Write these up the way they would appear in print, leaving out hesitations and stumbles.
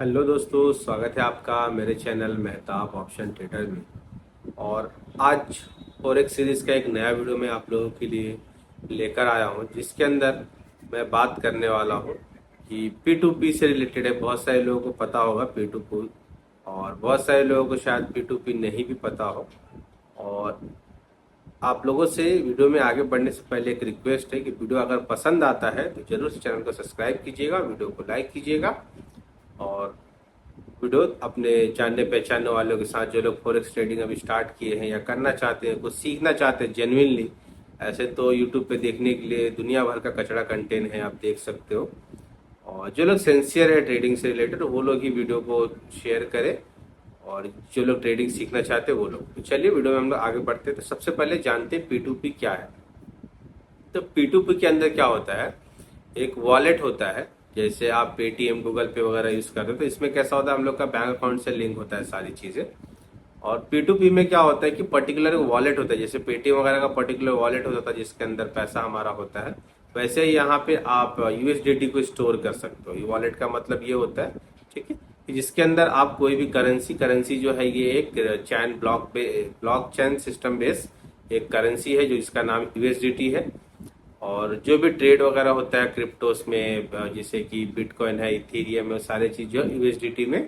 Hello दोस्तों, स्वागत है आपका मेरे चैनल मेहताब ऑप्शन ट्रेडर में। और आज फॉरेक्स सीरीज का एक नया वीडियो मैं आप लोगों के लिए लेकर आया हूं, जिसके अंदर मैं बात करने वाला हूं कि P2P से रिलेटेड है। बहुत सारे लोगों को पता होगा P2P, और बहुत सारे लोगों को शायद P2P नहीं भी पता हो। और आप लोगों से वीडियो में आगे बढ़ने से पहले एक रिक्वेस्ट है कि वीडियो अगर पसंद आता है तो जरूर से चैनल को सब्सक्राइब कीजिएगा, वीडियो को लाइक कीजिएगा, और वीडियो अपने जानने पहचानने वालों के साथ, जो लोग फॉरेक्स ट्रेडिंग अभी स्टार्ट किए हैं या करना चाहते हैं, कुछ सीखना चाहते हैं जेन्युइनली। ऐसे तो यूट्यूब पे देखने के लिए दुनिया भर का कचड़ा कंटेंट है, आप देख सकते हो। और जो लोग सिंसियर है ट्रेडिंग से रिलेटेड, वो लोग ही वीडियो को शेयर करें, और जो लोग ट्रेडिंग सीखना चाहते हैं वो लोग। तो चलिए वीडियो में हम लोग आगे बढ़ते हैं। तो सबसे पहले जानते हैं P2P क्या है। तो P2P के अंदर क्या होता है, एक वॉलेट होता है। जैसे आप पेटीएम, गूगल पे वगैरह यूज करते हो, तो इसमें कैसा होता है, हम लोग का बैंक अकाउंट से लिंक होता है सारी चीजें। और P2P में क्या होता है कि पर्टिकुलर वॉलेट होता है। जैसे पेटीएम वगैरह का पर्टिकुलर वॉलेट होता है जिसके अंदर पैसा हमारा होता है, वैसे ही यहाँ पे आप यूएसडीटी को स्टोर कर सकते हो। ये वॉलेट का मतलब ये होता है, ठीक है, कि जिसके अंदर आप कोई भी करेंसी जो है, ये एक चैन ब्लॉक चैन सिस्टम बेस एक करेंसी है, जो इसका नाम यूएसडीटी है। और जो भी ट्रेड वगैरह होता है क्रिप्टोस में, जैसे कि बिटकॉइन है, इथेरियम है, सारे चीज जो यूएसडीटी में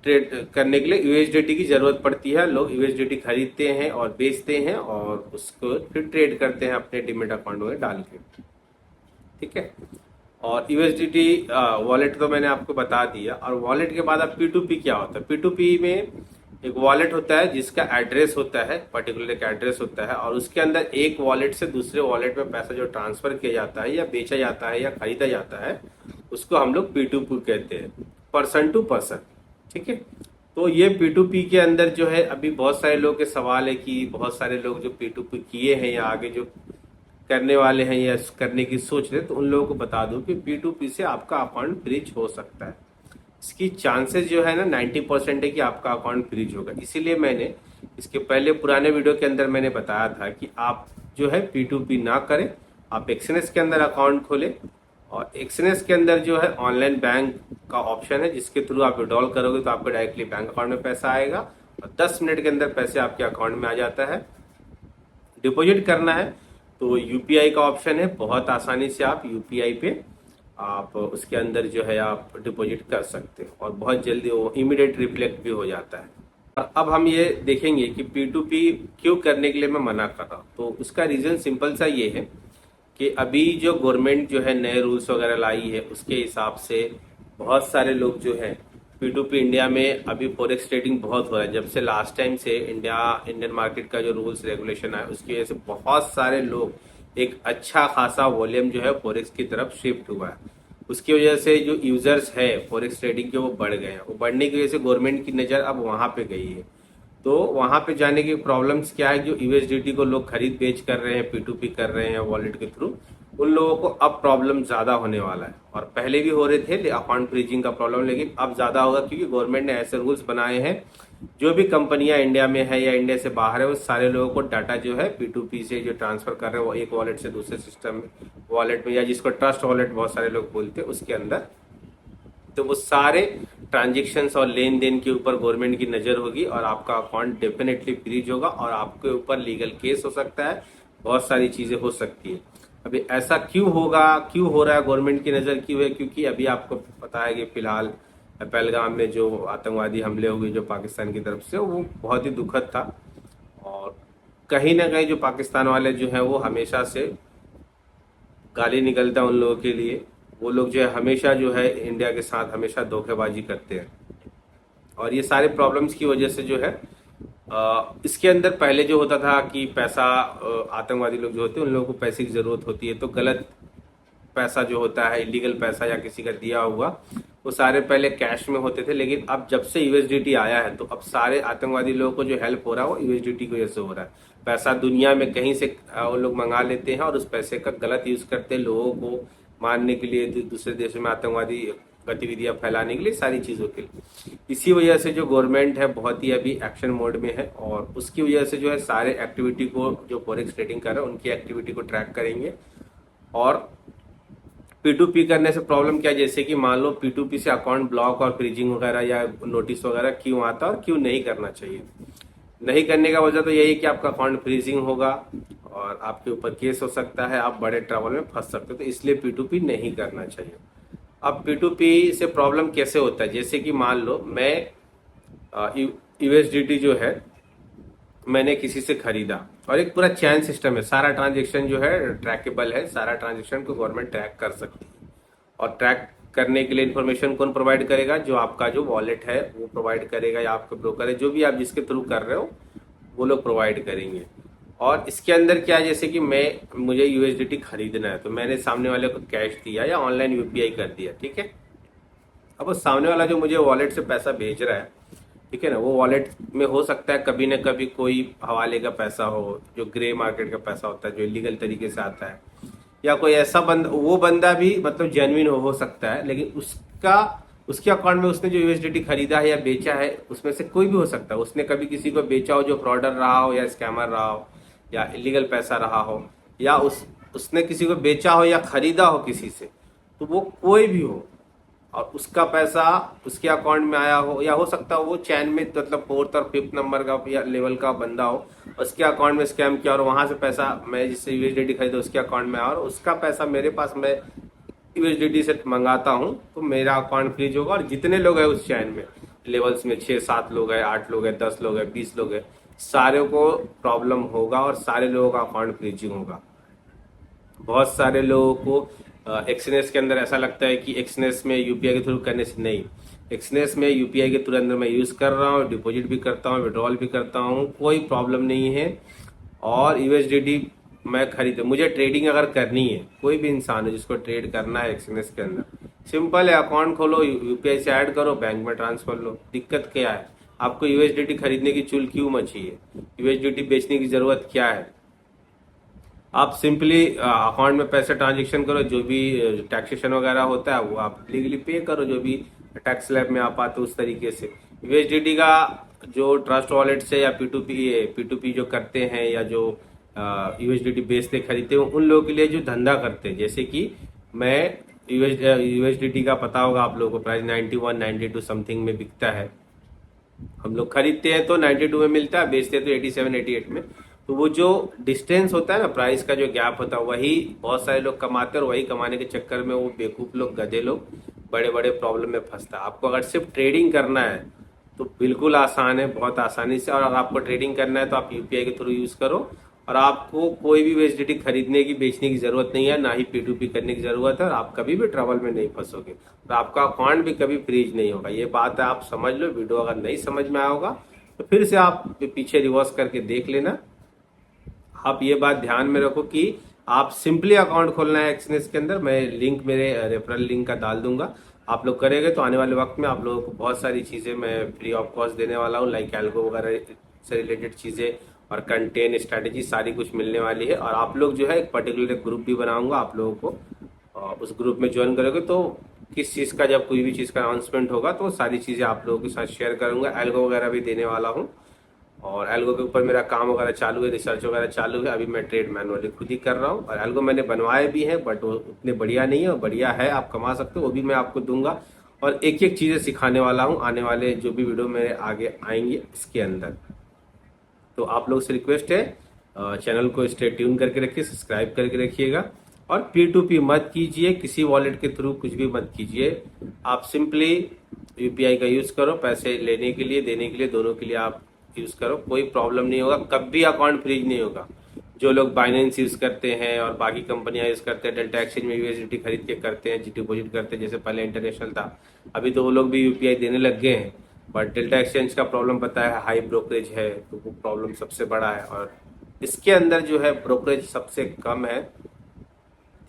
ट्रेड करने के लिए यूएसडीटी की जरूरत पड़ती है। लोग यूएसडीटी खरीदते हैं और बेचते हैं, और उसको फिर ट्रेड करते हैं अपने डिमेट अकाउंट में डाल के, ठीक है। और यूएसडीटी वॉलेट तो मैंने आपको बता दिया। और वॉलेट के बाद अब P2P क्या होता है। P2P में एक वॉलेट होता है जिसका एड्रेस होता है, पर्टिकुलर एक एड्रेस होता है, और उसके अंदर एक वॉलेट से दूसरे वॉलेट में पैसा जो ट्रांसफर किया जाता है या बेचा जाता है या खरीदा जाता है, उसको हम लोग P2P कहते हैं, पर्सन टू पर्सन, ठीक है। तो ये P2P के अंदर जो है, अभी बहुत सारे लोगों के सवाल है कि बहुत सारे लोग जो P2P किए हैं या आगे जो करने वाले हैं या करने की सोच रहे, तो उन लोगों को बता दूं कि P2P से आपका अकाउंट फ्रीज हो सकता है। इसकी चांसेस जो है ना 90% है कि आपका अकाउंट फ्रीज होगा। इसीलिए मैंने इसके पहले पुराने वीडियो के अंदर मैंने बताया था कि आप जो है P2P ना करें, आप एक्सएनएस के अंदर अकाउंट खोलें। और एक्सएनएस के अंदर जो है ऑनलाइन बैंक का ऑप्शन है, जिसके थ्रू आप विड्रॉल करोगे तो आपको डायरेक्टली बैंक अकाउंट में पैसा आएगा, और 10 मिनट के अंदर पैसे आपके अकाउंट में आ जाता है। डिपॉजिट करना है तो यूपीआई का ऑप्शन है, बहुत आसानी से आप यूपीआई पे आप उसके अंदर जो है आप डिपॉजिट कर सकते हो, और बहुत जल्दी वो इमीडिएट रिफ्लेक्ट भी हो जाता है। और अब हम ये देखेंगे कि P2P क्यों करने के लिए मैं मना कर रहा हूँ। तो उसका रीजन सिंपल सा ये है कि अभी जो गवर्नमेंट जो है नए रूल्स वगैरह लाई है, उसके हिसाब से बहुत सारे लोग जो है P2P इंडिया में अभी फॉरेक्स ट्रेडिंग बहुत हो रहा है। जब से लास्ट टाइम से इंडियन मार्केट का जो रूल्स रेगुलेशन है, उसकी वजह से बहुत सारे लोग, एक अच्छा खासा वॉल्यूम जो है फॉरेक्स की तरफ शिफ्ट हुआ है। उसकी वजह से जो यूजर्स है फॉरेक्स ट्रेडिंग के, वो बढ़ गए हैं। वो बढ़ने की वजह से गवर्नमेंट की नज़र अब वहां पे गई है। तो वहां पे जाने की प्रॉब्लम्स क्या है, जो यूएसडीटी को लोग खरीद बेच कर रहे हैं, P2P कर रहे हैं वॉलेट के थ्रू, उन लोगों को अब प्रॉब्लम ज्यादा होने वाला है। और पहले भी हो रहे थे अकाउंट फ्रीजिंग का प्रॉब्लम, लेकिन अब ज्यादा होगा, क्योंकि गवर्नमेंट ने ऐसे रूल्स बनाए हैं, जो भी कंपनियां इंडिया में है या इंडिया से बाहर है, वो सारे लोगों को डाटा जो है P2P से जो ट्रांसफर कर रहे हैं, वो एक वॉलेट से दूसरे सिस्टम वॉलेट में, या जिसको ट्रस्ट वॉलेट बहुत सारे लोग बोलते हैं, उसके अंदर, तो वो सारे ट्रांजेक्शन्स और लेन देन के ऊपर गवर्नमेंट की नजर होगी, और आपका अकाउंट डेफिनेटली फ्रीज होगा, और आपके ऊपर लीगल केस हो सकता है, बहुत सारी चीजें हो सकती है। अभी ऐसा क्यों होगा, क्यों हो रहा है, गवर्नमेंट की नजर क्यों है, क्योंकि अभी आपको पता है कि फिलहाल पहलगाम में जो आतंकवादी हमले हुए जो पाकिस्तान की तरफ से, वो बहुत ही दुखद था। और कहीं ना कहीं जो पाकिस्तान वाले जो हैं, वो हमेशा से गाली निकलता है उन लोगों के लिए। वो लोग जो है हमेशा जो है इंडिया के साथ हमेशा धोखेबाजी करते हैं, और ये सारे प्रॉब्लम्स की वजह से जो है इसके अंदर पहले जो होता था कि पैसा, आतंकवादी लोग जो होते हैं उन लोगों को पैसे की जरूरत होती है, तो गलत पैसा जो होता है, इलीगल पैसा या किसी का दिया हुआ, वो सारे पहले कैश में होते थे। लेकिन अब जब से यूएसडीटी आया है, तो अब सारे आतंकवादी लोगों को जो हेल्प हो रहा है वो यूएसडीटी की वजह से हो रहा है। पैसा दुनिया में कहीं से वो लोग मंगा लेते हैं, और उस पैसे का गलत यूज करते हैं लोगों को मारने के लिए, दूसरे देशों में आतंकवादी गतिविधियां फैलाने के लिए, सारी चीजों के लिए। इसी वजह से जो गवर्नमेंट है बहुत ही अभी एक्शन मोड में है, और उसकी वजह से जो है सारे एक्टिविटी को, जो फॉरेक्स ट्रेडिंग कर रहे हैं उनकी एक्टिविटी को ट्रैक करेंगे, और P2P करने से प्रॉब्लम क्या है, जैसे कि मान लो P2P से अकाउंट ब्लॉक और फ्रीजिंग वगैरह या नोटिस वगैरह क्यों आता है और क्यों नहीं करना चाहिए। नहीं करने का वजह तो यही है कि आपका अकाउंट फ्रीजिंग होगा और आपके ऊपर केस हो सकता है, आप बड़े ट्रबल में फंस सकते हो, तो इसलिए P2P नहीं करना चाहिए। अब P2P से प्रॉब्लम कैसे होता है, जैसे कि मान लो मैं यूएसडीटी जो है मैंने किसी से खरीदा और एक पूरा चैन सिस्टम है, सारा ट्रांजेक्शन जो है ट्रैकेबल है, सारा ट्रांजेक्शन को गवर्नमेंट ट्रैक कर सकती है। और ट्रैक करने के लिए इन्फॉर्मेशन कौन प्रोवाइड करेगा, जो आपका जो वॉलेट है वो प्रोवाइड करेगा, या आपके ब्रोकर है, जो भी आप जिसके थ्रू कर रहे हो वो लोग प्रोवाइड करेंगे। और इसके अंदर क्या है, जैसे कि मुझे यूएसडीटी खरीदना है तो मैंने सामने वाले को कैश दिया या ऑनलाइन यूपीआई कर दिया, ठीक है। अब वो सामने वाला जो मुझे वॉलेट से पैसा भेज रहा है, ठीक है ना, वो वॉलेट में हो सकता है कभी न कभी कोई हवाले का पैसा हो, जो ग्रे मार्केट का पैसा होता है, जो इलीगल तरीके से आता है, या कोई ऐसा वो बंदा भी मतलब जेन्युइन हो सकता है, लेकिन उसके अकाउंट में उसने जो यूएसडीटी खरीदा है या बेचा है उसमें से कोई भी हो सकता है, उसने कभी किसी को बेचा हो जो फ्रॉडर रहा हो या स्कैमर रहा हो या इलीगल पैसा रहा हो, या उसने किसी को बेचा हो या खरीदा हो किसी से, तो वो कोई भी हो और उसका पैसा उसके अकाउंट में आया हो, या हो सकता है वो चैन में मतलब फोर्थ और फिफ्थ नंबर का या लेवल का बंदा हो, उसके अकाउंट में स्कैम किया और वहां से पैसा मैं जिससे यूएसडीटी खरीदा उसके अकाउंट में आया और उसका पैसा मेरे पास, मैं यूएसडीटी से मंगाता हूँ तो मेरा अकाउंट फ्रीज होगा। और जितने लोग हैं उस चैन में, लेवल्स में 6-7 लोग हैं, 8 लोग हैं, 10 लोग हैं, 20 लोग हैं, सारे को प्रॉब्लम होगा और सारे लोगों का अकाउंट फ्रीजिंग होगा। बहुत सारे लोगों को एक्सनेस के अंदर ऐसा लगता है कि एक्सनेस में यूपीआई के थ्रू करने से नहीं, एक्सनेस में यूपीआई के थ्रू अंदर मैं यूज कर रहा हूँ, डिपॉजिट भी करता हूँ, विड्रॉल भी करता हूँ, कोई प्रॉब्लम नहीं है। और यूएसडीटी मैं खरीद, मुझे ट्रेडिंग अगर करनी है, कोई भी इंसान है जिसको ट्रेड करना है एक्सनेस के अंदर, सिंपल है, अकाउंट खोलो, यूपीआई से ऐड करो, बैंक में ट्रांसफर लो। दिक्कत क्या है, आपको यूएसडीटी खरीदने की चुल क्यों मची है, यूएसडीटी बेचने की जरूरत क्या है। आप सिंपली अकाउंट में पैसे ट्रांजेक्शन करो, जो भी टैक्सेशन वगैरह होता है वो आप लीगली पे करो, जो भी टैक्स स्लैब में आप आते उस तरीके से। यूएसडीटी का जो ट्रस्ट वॉलेट से या पी टू पी जो करते हैं या जो यूएसडीटी बेचते खरीदते हैं, उन लोगों के लिए जो धंधा करते हैं, जैसे कि मैं यूएसडीटी का पता होगा आप लोगों को, प्राइस 91 92 समथिंग में बिकता है। हम लोग खरीदते हैं तो 92 में मिलता है, बेचते हैं तो 87 88 में। तो वो जो डिस्टेंस होता है ना, प्राइस का जो गैप होता है, वही बहुत सारे लोग कमाते हैं और वही कमाने के चक्कर में वो बेवकूफ लोग, गधे लोग बड़े बड़े प्रॉब्लम में फंसता है। आपको अगर सिर्फ ट्रेडिंग करना है तो बिल्कुल आसान है, बहुत आसानी से। और अगर आपको ट्रेडिंग करना है तो आप यूपीआई के थ्रू यूज करो और आपको कोई भी यूएसडीटी खरीदने की बेचने की जरूरत नहीं है, ना ही पी2पी करने की जरूरत है, और आप कभी भी ट्रबल में नहीं फंसोगे और आपका अकाउंट भी कभी फ्रीज नहीं होगा। ये बात है, आप समझ लो। वीडियो अगर नहीं समझ में आया होगा तो फिर से आप पीछे रिवर्स करके देख लेना। आप ये बात ध्यान में रखो कि आप सिंपली अकाउंट खोलना है एक्सनेस के अंदर। मैं लिंक मेरे रेफरल लिंक का डाल दूंगा, आप लोग करेंगे तो आने वाले वक्त में आप लोगों को बहुत सारी चीज़ें मैं फ्री ऑफ कॉस्ट देने वाला हूँ, लाइक एल्गो वगैरह से रिलेटेड चीज़ें और कंटेंट स्ट्रैटेजी सारी कुछ मिलने वाली है। और आप लोग जो है एक पर्टिकुलर ग्रुप भी बनाऊंगा आप लोगों को, उस ग्रुप में ज्वाइन करोगे तो किस चीज़ का, जब कोई भी चीज़ का अनाउंसमेंट होगा तो सारी चीज़ें आप लोगों के साथ शेयर करूंगा। एल्गो वगैरह भी देने वाला हूँ और एल्गो के ऊपर मेरा काम वगैरह चालू है, रिसर्च वगैरह चालू है। अभी मैं ट्रेड मैनुअली खुद ही कर रहा हूँ और एल्गो मैंने बनवाए भी हैं, बट वो उतने बढ़िया नहीं है, और बढ़िया है आप कमा सकते हो, वो भी मैं आपको दूंगा। और एक एक चीज़ें सिखाने वाला हूँ आने वाले जो भी वीडियो मेरे आगे आएंगे इसके अंदर। तो आप लोग से रिक्वेस्ट है, चैनल को स्टे ट्यून करके रखिए, सब्सक्राइब करके रखिएगा। और पी2पी मत कीजिए, किसी वॉलेट के थ्रू कुछ भी मत कीजिए। आप सिंपली यूपीआई का यूज करो, पैसे लेने के लिए देने के लिए दोनों के लिए आप यूज करो, कोई प्रॉब्लम नहीं होगा, कभी अकाउंट फ्रीज नहीं होगा। जो लोग बाइनेंस यूज करते हैं और बाकी कंपनियां यूज करते हैं, डेल्टा एक्सचेंज में यूएसडीटी खरीद के करते हैं, डिपॉजिट करते हैं, जैसे पहले इंटरनेशनल था, अभी तो वो लोग भी यूपीआई देने लग गए हैं। बट डेल्टा एक्सचेंज का प्रॉब्लम पता है, हाई ब्रोकरेज है, तो वो प्रॉब्लम सबसे बड़ा है। और इसके अंदर जो है ब्रोकरेज सबसे कम है,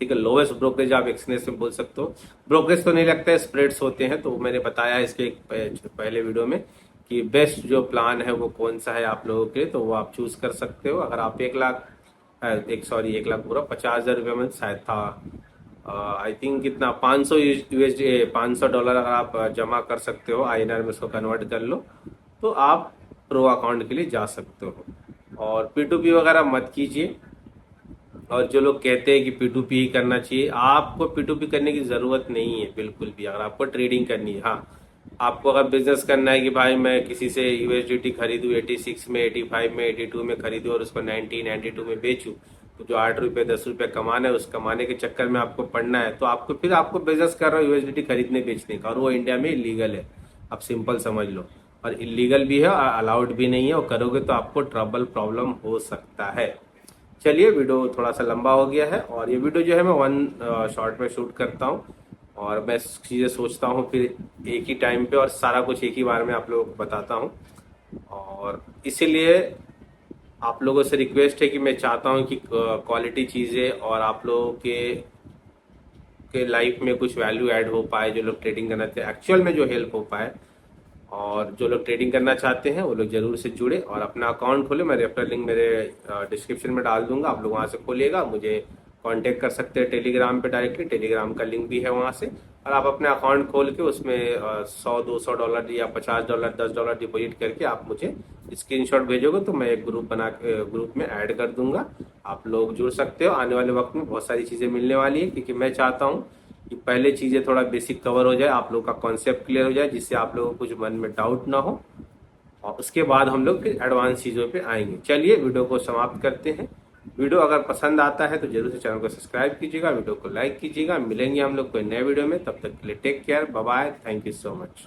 ठीक है, लोवेस्ट ब्रोकरेज आप एक्सनेस में बोल सकते हो। ब्रोकरेज तो नहीं लगता है, स्प्रेड्स होते हैं, तो मैंने बताया इसके एक पहले वीडियो में कि बेस्ट जो प्लान है वो कौन सा है आप लोगों के, तो वो आप चूज कर सकते हो। अगर आप 1 लाख पूरा 50,000 रुपये में शायद था, आई थिंक कितना, 500 यूएसडी $500 अगर आप जमा कर सकते हो, आईएनआर में उसको कन्वर्ट कर लो तो आप प्रो अकाउंट के लिए जा सकते हो। और पी2पी वगैरह मत कीजिए, और जो लोग कहते हैं कि P2P ही करना चाहिए, आपको P2P करने की ज़रूरत नहीं है बिल्कुल भी। अगर आपको ट्रेडिंग करनी है, हाँ, आपको अगर बिजनेस करना है कि भाई मैं किसी से यूएसडीटी खरीदूँ 86 में, 85 में, 82 में खरीदूँ और उसको 92 में बेचूँ, तो जो 8 रुपये 10 रुपये कमाना है, उस कमाने के चक्कर में आपको पड़ना है, तो आपको बिजनेस कर रहा हो यूएसडीटी खरीदने बेचने का, और वो इंडिया में इलीगल है। आप सिंपल समझ लो, और इलीगल भी है और अलाउड भी नहीं है, और करोगे तो आपको ट्रबल प्रॉब्लम हो सकता है। चलिए, वीडियो थोड़ा सा लंबा हो गया है, और ये वीडियो जो है मैं वन शॉट में शूट करता हूँ, और मैं चीज़ें सोचता हूँ फिर एक ही टाइम पे, और सारा कुछ एक ही बार में आप लोगों को बताता हूँ। और इसीलिए आप लोगों से रिक्वेस्ट है कि मैं चाहता हूँ कि क्वालिटी चीज़ें और आप लोगों के लाइफ में कुछ वैल्यू ऐड हो पाए, जो लोग ट्रेडिंग करना चाहते हैं एक्चुअल में जो हेल्प हो पाए। और जो लोग ट्रेडिंग करना चाहते हैं वो लोग जरूर से जुड़े और अपना अकाउंट खोले। मैं रेफरल लिंक मेरे डिस्क्रिप्शन में डाल दूंगा, आप लोग वहाँ से खोलिएगा, मुझे कांटेक्ट कर सकते हैं टेलीग्राम पे डायरेक्टली, टेलीग्राम का लिंक भी है वहाँ से। और आप अपने अकाउंट खोल के उसमें 100 $200 या $50 $10 डिपॉजिट करके आप मुझे स्क्रीनशॉट भेजोगे तो मैं एक ग्रुप बना के ग्रुप में ऐड कर दूंगा। आप लोग जुड़ सकते हो। आने वाले वक्त में बहुत सारी चीज़ें मिलने वाली है, क्योंकि मैं चाहता हूँ कि पहले चीज़ें थोड़ा बेसिक कवर हो जाए, आप लोगों का कॉन्सेप्ट क्लियर हो जाए, जिससे आप लोगों को कुछ मन में डाउट ना हो, और उसके बाद हम लोग फिर एडवांस चीज़ों पे आएंगे। चलिए, वीडियो को समाप्त करते हैं। वीडियो अगर पसंद आता है तो जरूर से चैनल को सब्सक्राइब कीजिएगा, वीडियो को लाइक कीजिएगा। मिलेंगे हम लोग कोई नए वीडियो में, तब तक के लिए take care, bye bye, thank you so much.